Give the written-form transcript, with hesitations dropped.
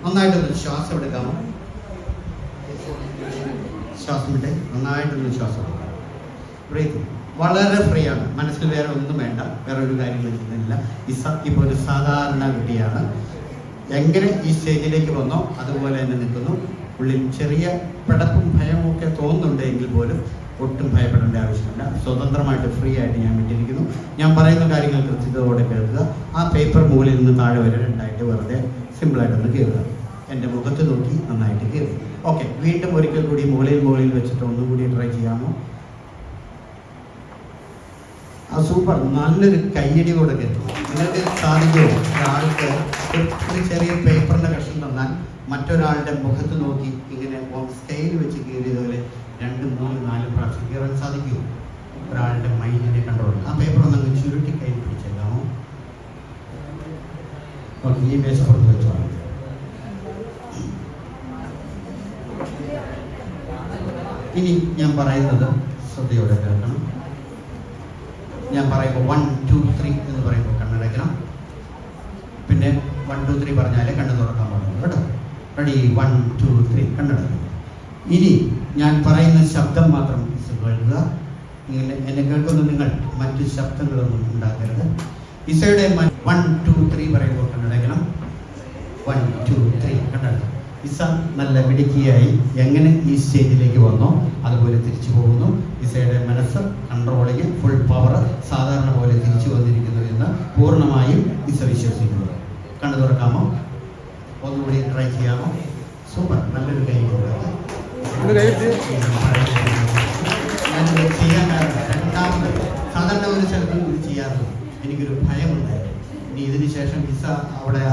നന്നായിട്ടൊന്ന് ശ്വാസം എടുക്കാമോ? ശ്വാസം വിട്ടേ, നന്നായിട്ടൊന്ന് ശ്വാസം എടുക്കാം. ബ്രീത്ത് വളരെ ഫ്രീ ആണ്. മനസ്സിൽ വേറെ ഒന്നും വേണ്ട, വേറെ ഒരു കാര്യങ്ങളും ചെയ്യുന്നില്ല. ഇപ്പോൾ ഒരു സാധാരണ കുട്ടിയാണ്. എങ്ങനെ ഈ സ്റ്റേജിലേക്ക് വന്നോ അതുപോലെ തന്നെ നിൽക്കുന്നു. ഉള്ളിൽ ചെറിയ പിടപ്പും ഭയവും ഒക്കെ തോന്നുന്നുണ്ടെങ്കിൽ പോലും ഒട്ടും ഭയപ്പെടേണ്ട ആവശ്യമില്ല. സ്വതന്ത്രമായിട്ട് ഫ്രീ ആയിട്ട് ഞാൻ വിട്ടിരിക്കുന്നു. ഞാൻ പറയുന്ന കാര്യങ്ങൾ കൃത്യതയോടെ കേൾക്കുക. ആ പേപ്പർ മുകളിൽ നിന്ന് താഴെ വരെ രണ്ടായിട്ട് വെറുതെ സിമ്പിളായിട്ടൊന്ന് കീറുക. എൻ്റെ മുഖത്ത് നോക്കി നന്നായിട്ട് കീറുക. ഓക്കെ, വീണ്ടും ഒരിക്കൽ കൂടി മുകളിൽ വെച്ചിട്ട് ഒന്നുകൂടി ട്രൈ ചെയ്യാമോ? സൂപ്പർ, നല്ലൊരു കയ്യടി കൊടുക്കരുത്. നിങ്ങൾക്ക് സാധിക്കുമോ ഒരാൾക്ക് ഒരു ചെറിയ പേപ്പറിൻ്റെ കഷ്ണം തന്നാൽ മറ്റൊരാളുടെ മുഖത്ത് നോക്കി ഇങ്ങനെ സ്കെയിൽ വെച്ച് കീറിയതുപോലെ 2, 3, 4 പ്രാവശ്യം കീറാൻ സാധിക്കുമോ? ഒരാളുടെ മൈൻഡിനെ കൺട്രോൾ. ആ പേപ്പർ ഒന്നങ്ങ് ചുരുട്ടി കയ്യിൽ പിടിച്ചേക്കാമോ? ഓക്കെ, ഈ മേശപ്പുറത്ത് വെച്ചോ. ഇനി ഞാൻ പറയുന്നത് ശ്രദ്ധയോടെ കേൾക്കണം. ഞാൻ പറയുമ്പോൾ 1, 2, 3 എന്ന് പറയുമ്പോൾ കണ്ണടയ്ക്കണം. പിന്നെ 1, 2, 3 പറഞ്ഞാലേ കണ്ണ് തുറക്കാൻ പാടുള്ളൂ കേട്ടോ. റെഡി? 1, 2, 3 കണ്ണടയ്ക്കണം. ഇനി ഞാൻ പറയുന്ന ശബ്ദം മാത്രം കേൾക്കുക. ഇങ്ങനെ എന്നെ കേൾക്കുന്ന നിങ്ങൾ മറ്റു ശബ്ദങ്ങളൊന്നും ഉണ്ടാക്കരുത്. ഇസയുടെ 1, 2, 3 പറയുമ്പോൾ കണ്ണടയ്ക്കണം. 1, 2, 3 കണ്ണടയ്ക്കണം. ഇസ നല്ല മിടുക്കിയായി എങ്ങനെ ഈ സ്റ്റേജിലേക്ക് വന്നോ അതുപോലെ തിരിച്ചു പോകുന്നു. ഇസയുടെ മനസ്സ് കൺട്രോളിങ് ഫുൾ പവർ സാധാരണ പോലെ തിരിച്ചു വന്നിരിക്കുന്നു എന്ന് പൂർണ്ണമായും ഇസ വിശ്വസിക്കുന്നു. കണ്ടു തുറക്കാമോ? ഒന്നുകൂടി ട്രൈ ചെയ്യാമോ? സൂപ്പർ, നല്ലൊരു കൈ കൊടുക്കുക. ഞാനിത് ചെയ്യാൻ കാരണം രണ്ടാമത് സാധാരണ ഒരു സ്ഥലത്തും ഇത് ചെയ്യാറുണ്ട്. എനിക്കൊരു ഭയമുണ്ടായിരുന്നു. ഇനി ഇതിന് ശേഷം ഇസ അവിടെ